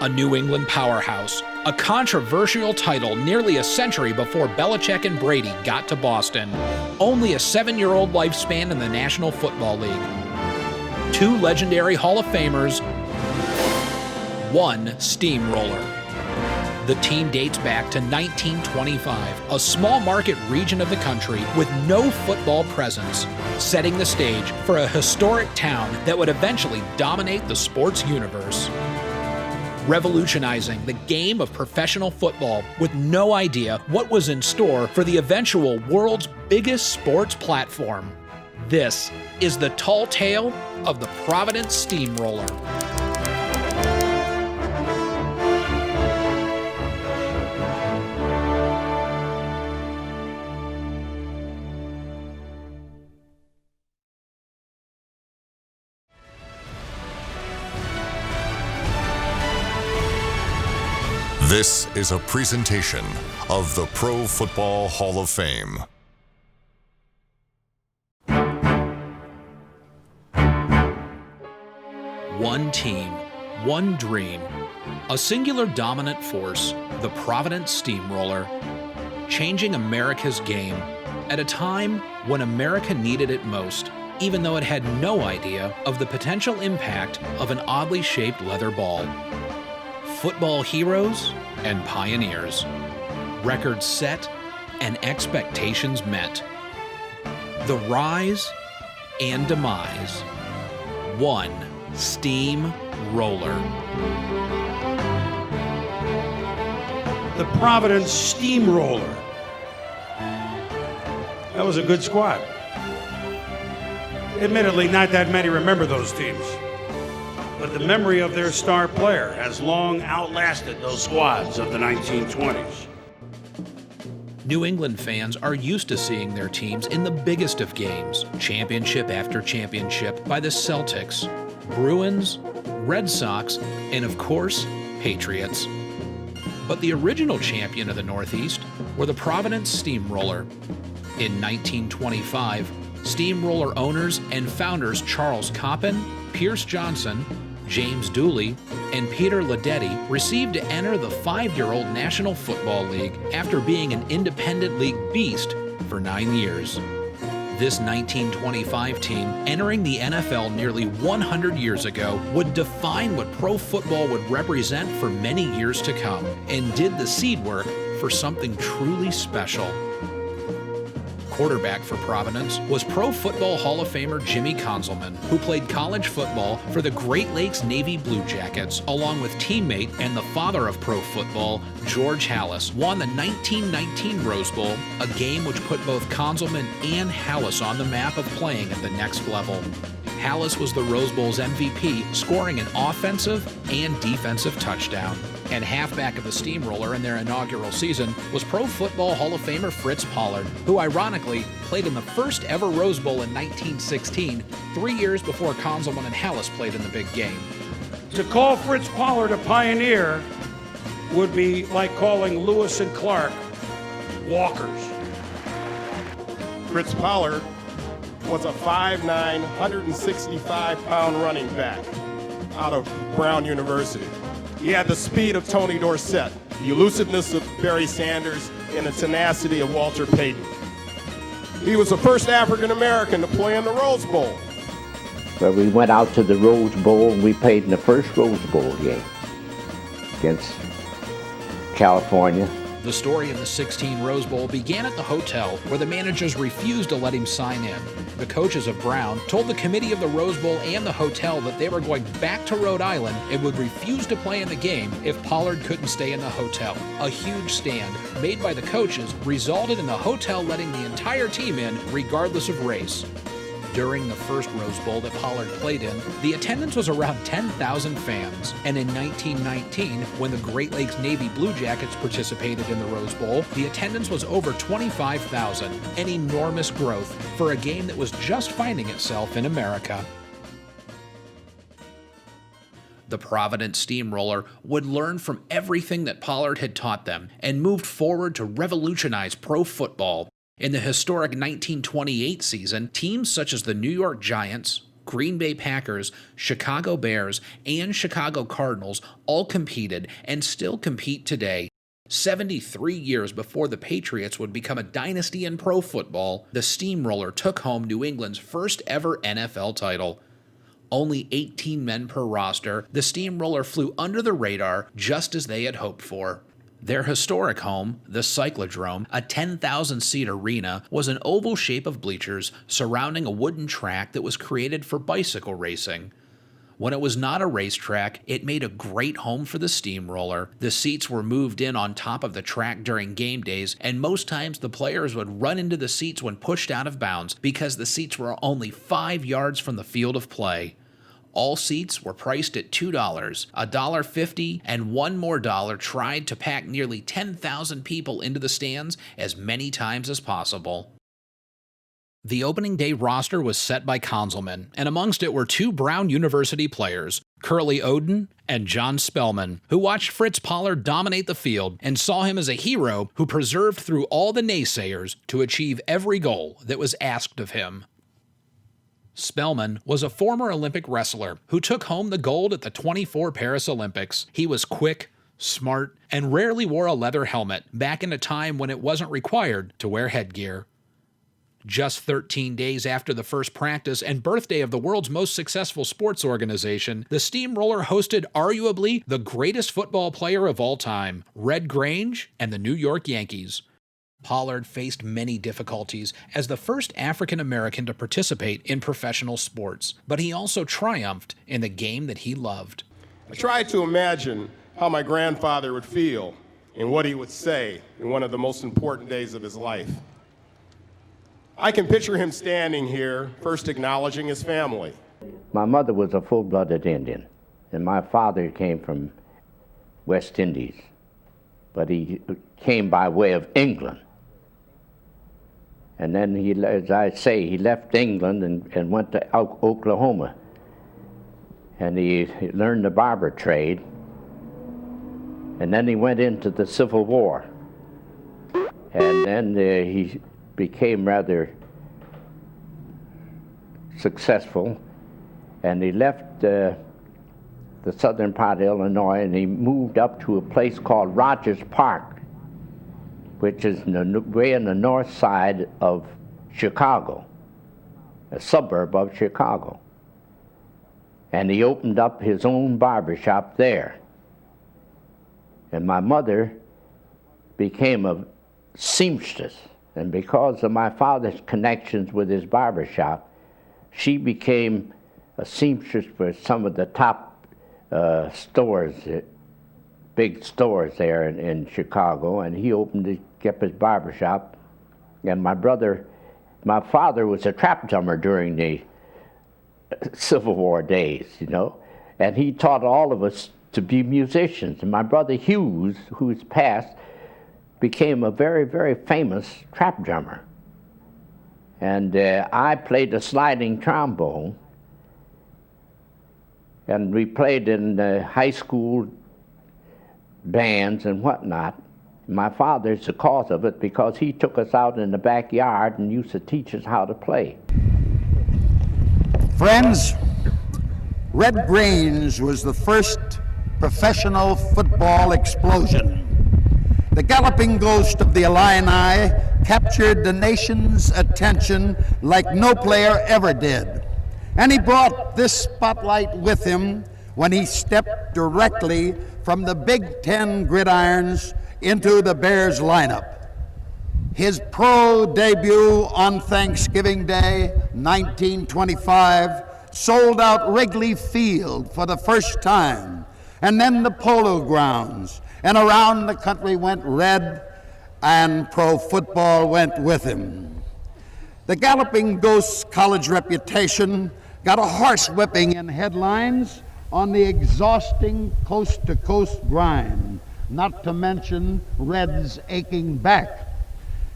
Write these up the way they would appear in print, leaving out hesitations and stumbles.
A New England powerhouse, a controversial title nearly a century before Belichick and Brady got to Boston. Only a 7-year-old lifespan in the National Football League. 2 legendary Hall of Famers, 1 steamroller. The team dates back to 1925, a small market region of the country with no football presence, setting the stage for a historic town that would eventually dominate the sports universe. Revolutionizing the game of professional football with no idea what was in store for the eventual world's biggest sports platform. This is the tall tale of the Providence Steam Roller. This is a presentation of the Pro Football Hall of Fame. One team, one dream, a singular dominant force, the Providence Steam Roller, changing America's game at a time when America needed it most, even though it had no idea of the potential impact of an oddly shaped leather ball. Football heroes and pioneers, records set and expectations met. The rise and demise, one steam roller. The Providence Steam Roller. That was a good squad. Admittedly, not that many remember those teams. But the memory of their star player has long outlasted those squads of the 1920s. New England fans are used to seeing their teams in the biggest of games, championship after championship, by the Celtics, Bruins, Red Sox, and of course, Patriots. But the original champion of the Northeast were the Providence Steam Roller. In 1925, Steamroller owners and founders Charles Coppin, Pierce Johnson, James Dooley, and Peter Ledetti received to enter the 5-year-old National Football League after being an independent league beast for 9 years. This 1925 team, entering the NFL nearly 100 years ago, would define what pro football would represent for many years to come, and did the seed work for something truly special. Quarterback for Providence was Pro Football Hall of Famer Jimmy Conzelman, who played college football for the Great Lakes Navy Blue Jackets, along with teammate and the father of pro football, George Halas, won the 1919 Rose Bowl, a game which put both Conzelman and Halas on the map of playing at the next level. Halas was the Rose Bowl's MVP, scoring an offensive and defensive touchdown. And halfback of the Steamroller in their inaugural season was Pro Football Hall of Famer Fritz Pollard, who ironically played in the first ever Rose Bowl in 1916, 3 years before Conzelman and Halas played in the big game. To call Fritz Pollard a pioneer would be like calling Lewis and Clark walkers. Fritz Pollard was a 5'9", 165-pound running back out of Brown University. He had the speed of Tony Dorsett, the elusiveness of Barry Sanders, and the tenacity of Walter Payton. He was the first African-American to play in the Rose Bowl. Well, we went out to the Rose Bowl and we played in the first Rose Bowl game against California. The story of the 16 Rose Bowl began at the hotel where the managers refused to let him sign in. The coaches of Brown told the committee of the Rose Bowl and the hotel that they were going back to Rhode Island and would refuse to play in the game if Pollard couldn't stay in the hotel. A huge stand made by the coaches resulted in the hotel letting the entire team in regardless of race. During the first Rose Bowl that Pollard played in, the attendance was around 10,000 fans. And in 1919, when the Great Lakes Navy Blue Jackets participated in the Rose Bowl, the attendance was over 25,000, an enormous growth for a game that was just finding itself in America. The Providence Steamroller would learn from everything that Pollard had taught them and moved forward to revolutionize pro football. In the historic 1928 season, teams such as the New York Giants, Green Bay Packers, Chicago Bears, and Chicago Cardinals all competed and still compete today. 73 years before the Patriots would become a dynasty in pro football, the Steamroller took home New England's first ever NFL title. Only 18 men per roster, the Steamroller flew under the radar just as they had hoped for. Their historic home, the Cyclodrome, a 10,000-seat arena, was an oval shape of bleachers surrounding a wooden track that was created for bicycle racing. When it was not a racetrack, it made a great home for the Steamroller. The seats were moved in on top of the track during game days, and most times the players would run into the seats when pushed out of bounds because the seats were only 5 yards from the field of play. All seats were priced at $2, $1.50, and $1 more tried to pack nearly 10,000 people into the stands as many times as possible. The opening day roster was set by Conzelman, and amongst it were two Brown University players, Curly Oden and John Spellman, who watched Fritz Pollard dominate the field and saw him as a hero who persevered through all the naysayers to achieve every goal that was asked of him. Spellman was a former Olympic wrestler who took home the gold at the 24 Paris Olympics. He was quick, smart, and rarely wore a leather helmet back in a time when it wasn't required to wear headgear. Just 13 days after the first practice and birthday of the world's most successful sports organization, the Steamroller hosted arguably the greatest football player of all time, Red Grange and the New York Yankees. Pollard faced many difficulties as the first African American to participate in professional sports, but he also triumphed in the game that he loved. I tried to imagine how my grandfather would feel and what he would say in one of the most important days of his life. I can picture him standing here, first acknowledging his family. My mother was a full-blooded Indian, and my father came from West Indies, but he came by way of England. And then he, as I say, he left England and went to Oklahoma. And he learned the barber trade. And then he went into the Civil War. And then he became rather successful. And he left the southern part of Illinois, and he moved up to a place called Rogers Park, which is way on the north side of Chicago, a suburb of Chicago. And he opened up his own barbershop there. And my mother became a seamstress. And because of my father's connections with his barbershop, she became a seamstress for some of the top stores, big stores there in Chicago, and he kept his barbershop. And my father was a trap drummer during the Civil War days, you know, and he taught all of us to be musicians. And my brother Hughes, who's passed, became a very, very famous trap drummer. And I played the sliding trombone, and we played in high school bands and whatnot. My father's the cause of it because he took us out in the backyard and used to teach us how to play. Friends, Red Grange was the first professional football explosion. The galloping ghost of the Illini captured the nation's attention like no player ever did. And he brought this spotlight with him when he stepped directly from the Big Ten gridirons into the Bears lineup. His pro debut on Thanksgiving Day, 1925, sold out Wrigley Field for the first time, and then the Polo Grounds, and around the country went Red, and pro football went with him. The Galloping Ghost's college reputation got a horsewhipping in headlines on the exhausting coast-to-coast grind, not to mention Red's aching back.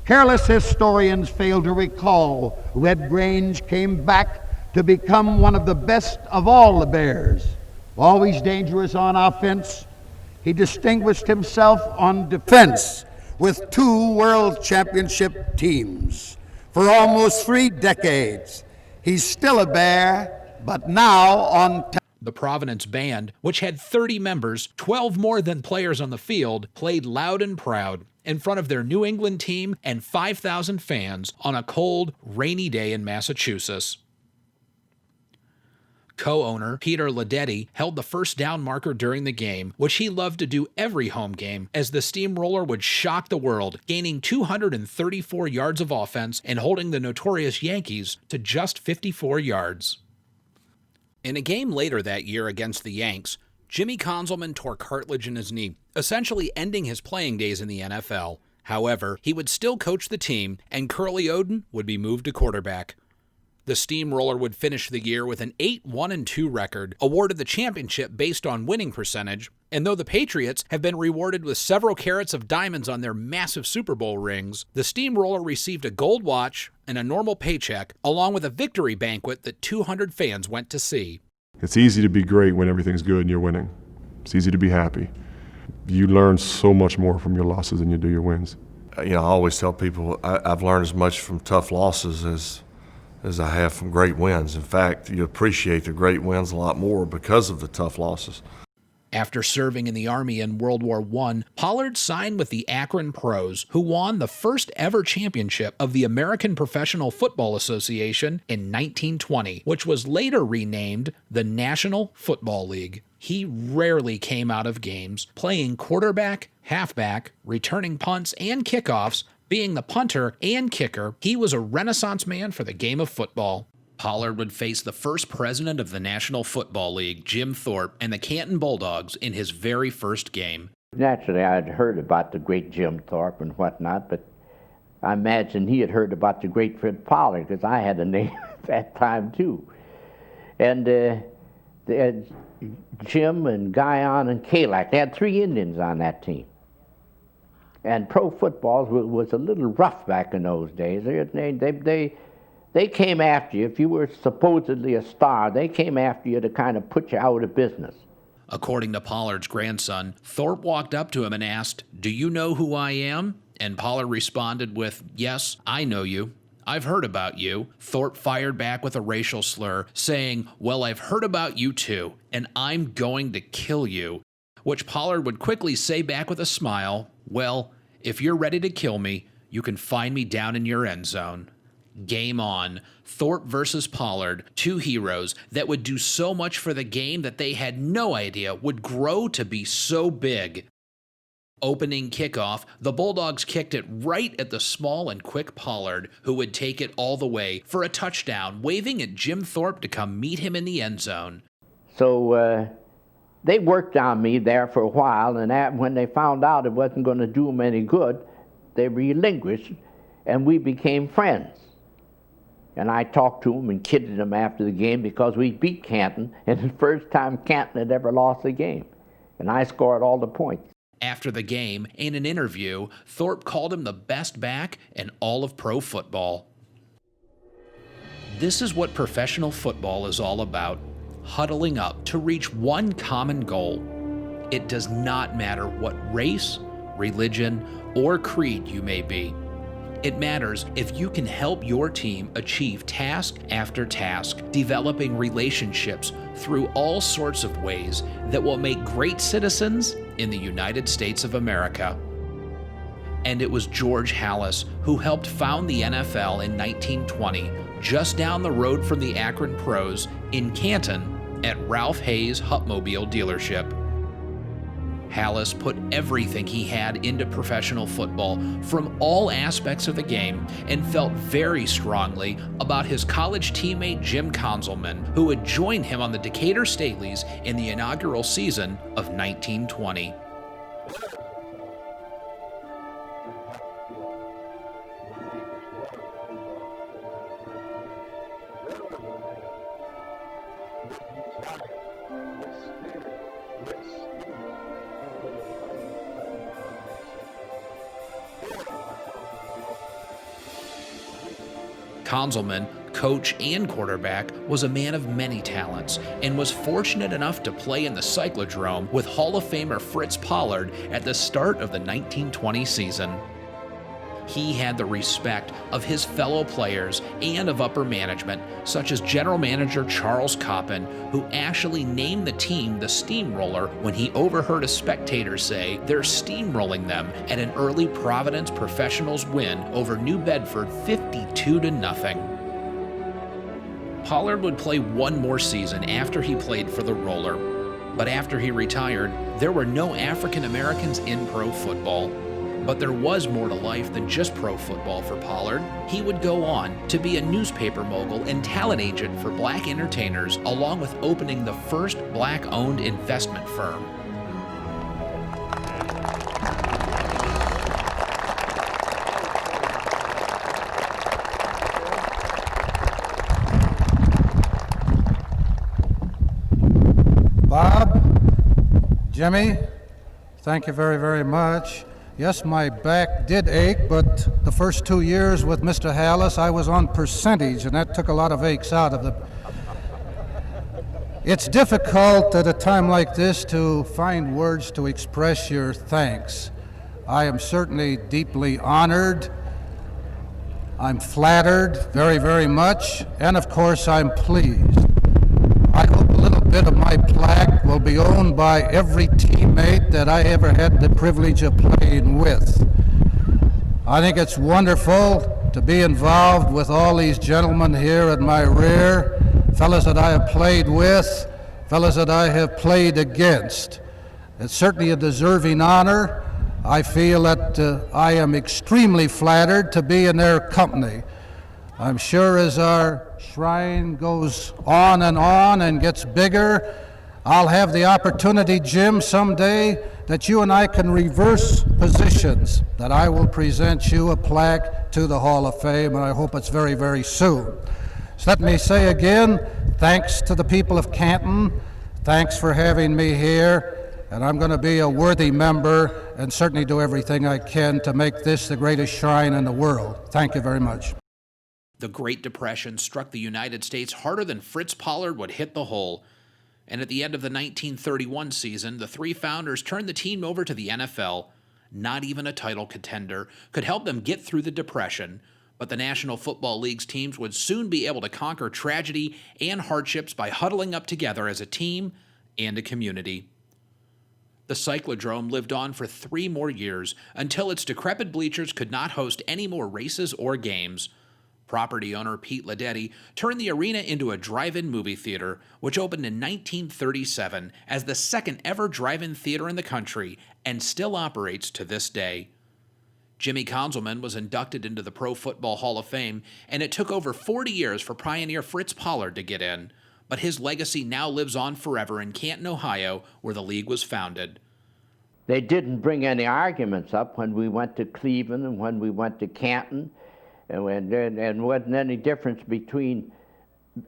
Careless historians fail to recall Red Grange came back to become one of the best of all the Bears. Always dangerous on offense, he distinguished himself on defense with 2 world championship teams. For almost 3 decades, he's still a Bear, But now on The Providence Band, which had 30 members, 12 more than players on the field, played loud and proud in front of their New England team and 5,000 fans on a cold, rainy day in Massachusetts. Co-owner Peter Ledetti held the first down marker during the game, which he loved to do every home game, as the steamroller would shock the world, gaining 234 yards of offense and holding the notorious Yankees to just 54 yards. In a game later that year against the Yanks, Jimmy Conzelman tore cartilage in his knee, essentially ending his playing days in the NFL. However, he would still coach the team, and Curly Oden would be moved to quarterback. The Steamroller would finish the year with an 8-1-2 record, awarded the championship based on winning percentage, and though the Patriots have been rewarded with several carats of diamonds on their massive Super Bowl rings, the Steamroller received a gold watch and a normal paycheck, along with a victory banquet that 200 fans went to see. It's easy to be great when everything's good and you're winning. It's easy to be happy. You learn so much more from your losses than you do your wins. You know, I always tell people I've learned as much from tough losses as I have from great wins. In fact, you appreciate the great wins a lot more because of the tough losses. After serving in the Army in World War I, Pollard signed with the Akron Pros, who won the first ever championship of the American Professional Football Association in 1920, which was later renamed the National Football League. He rarely came out of games, playing quarterback, halfback, returning punts and kickoffs. Being the punter and kicker, he was a renaissance man for the game of football. Pollard would face the first president of the National Football League, Jim Thorpe, and the Canton Bulldogs in his very first game. Naturally, I had heard about the great Jim Thorpe and whatnot, but I imagine he had heard about the great Fred Pollard, because I had a name at that time too. And Jim and Guyon and Kalak, they had 3 Indians on that team. And pro football was a little rough back in those days. They came after you. If you were supposedly a star, they came after you to kind of put you out of business. According to Pollard's grandson, Thorpe walked up to him and asked, "Do you know who I am?" And Pollard responded with, "Yes, I know you. I've heard about you." Thorpe fired back with a racial slur, saying, "Well, I've heard about you too, and I'm going to kill you." Which Pollard would quickly say back with a smile, "Well, if you're ready to kill me, you can find me down in your end zone." Game on. Thorpe versus Pollard, 2 heroes that would do so much for the game that they had no idea would grow to be so big. Opening kickoff, the Bulldogs kicked it right at the small and quick Pollard, who would take it all the way for a touchdown, waving at Jim Thorpe to come meet him in the end zone. So they worked on me there for a while, and when they found out it wasn't going to do them any good, they relinquished, and we became friends. And I talked to him and kidded him after the game because we beat Canton, and the first time Canton had ever lost a game. And I scored all the points. After the game, in an interview, Thorpe called him the best back in all of pro football. This is what professional football is all about, huddling up to reach one common goal. It does not matter what race, religion, or creed you may be. It matters if you can help your team achieve task after task, developing relationships through all sorts of ways that will make great citizens in the United States of America. And it was George Halas who helped found the NFL in 1920, just down the road from the Akron Pros in Canton at Ralph Hayes Hupmobile dealership. Halas put everything he had into professional football from all aspects of the game and felt very strongly about his college teammate Jim Conzelman, who had joined him on the Decatur Staleys in the inaugural season of 1920. Conzelman, coach and quarterback, was a man of many talents and was fortunate enough to play in the Cyclodrome with Hall of Famer Fritz Pollard at the start of the 1920 season. he had the respect of his fellow players and of upper management, such as general manager Charles Coppin, who actually named the team the Steamroller when he overheard a spectator say they're steamrolling them at an early Providence Professionals win over New Bedford 52-0. Pollard would play one more season after he played for the Roller, but after he retired, there were no African Americans in pro football. But there was more to life than just pro football for Pollard. He would go on to be a newspaper mogul and talent agent for black entertainers, along with opening the first black-owned investment firm. Bob, Jimmy, thank you very, very much. Yes, my back did ache, but the first 2 years with Mr. Hallis, I was on percentage, and that took a lot of aches out of it. It's difficult at a time like this to find words to express your thanks. I am certainly deeply honored. I'm flattered very, very much, and of course, I'm pleased. I hope a little bit of my plaque will be owned by every teammate that I ever had the privilege of playing with. I think it's wonderful to be involved with all these gentlemen here at my rear, fellas that I have played with, fellas that I have played against. It's certainly a deserving honor. I feel that I am extremely flattered to be in their company. I'm sure as our shrine goes on and gets bigger, I'll have the opportunity, Jim, someday that you and I can reverse positions, that I will present you a plaque to the Hall of Fame, and I hope it's very, very soon. So let me say again, thanks to the people of Canton, thanks for having me here, and I'm going to be a worthy member and certainly do everything I can to make this the greatest shrine in the world. Thank you very much. The Great Depression struck the United States harder than Fritz Pollard would hit the hole. And at the end of the 1931 season, the three founders turned the team over to the NFL. Not even a title contender could help them get through the Depression, but the National Football League's teams would soon be able to conquer tragedy and hardships by huddling up together as a team and a community. The Cyclodrome lived on for 3 more years until its decrepit bleachers could not host any more races or games. Property owner Pete Ledetti turned the arena into a drive-in movie theater, which opened in 1937 as the second ever drive-in theater in the country and still operates to this day. Jimmy Conzelman was inducted into the Pro Football Hall of Fame, and it took over 40 years for pioneer Fritz Pollard to get in, but his legacy now lives on forever in Canton, Ohio, where the league was founded. They didn't bring any arguments up when we went to Cleveland and when we went to Canton. And wasn't any difference between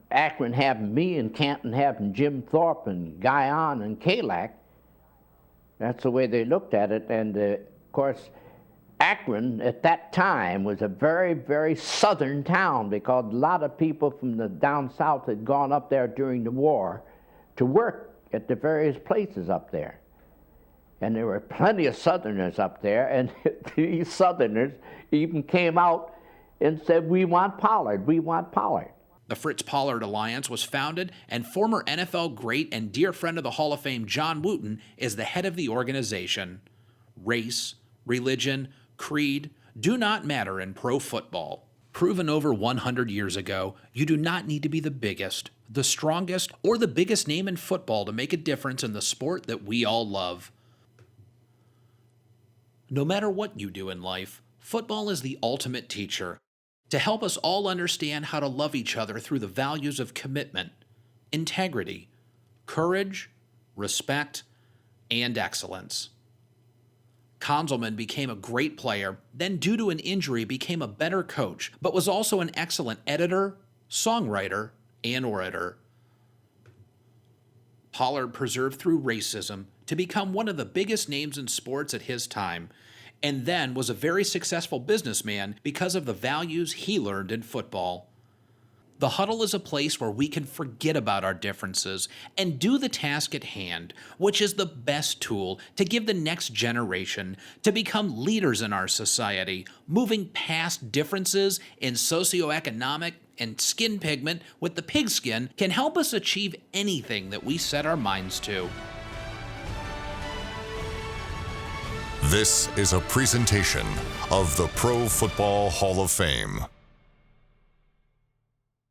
Akron having me and Canton having Jim Thorpe and Guyon and Kalak. That's the way they looked at it. And of course, Akron at that time was a very, very southern town because a lot of people from the down south had gone up there during the war to work at the various places up there. And there were plenty of Southerners up there, and these Southerners even came out and said, "We want Pollard, we want Pollard." The Fritz Pollard Alliance was founded, and former NFL great and dear friend of the Hall of Fame John Wooten is the head of the organization. Race, religion, creed do not matter in pro football. Proven over 100 years ago, you do not need to be the biggest, the strongest, or the biggest name in football to make a difference in the sport that we all love. No matter what you do in life, football is the ultimate teacher. To help us all understand how to love each other through the values of commitment, integrity, courage, respect, and excellence. Conzelman became a great player, then due to an injury became a better coach, but was also an excellent editor, songwriter, and orator. Pollard persevered through racism to become one of the biggest names in sports at his time, and then was a very successful businessman because of the values he learned in football. The huddle is a place where we can forget about our differences and do the task at hand, which is the best tool to give the next generation to become leaders in our society, moving past differences in socioeconomic and skin pigment with the pigskin can help us achieve anything that we set our minds to. This is a presentation of the Pro Football Hall of Fame.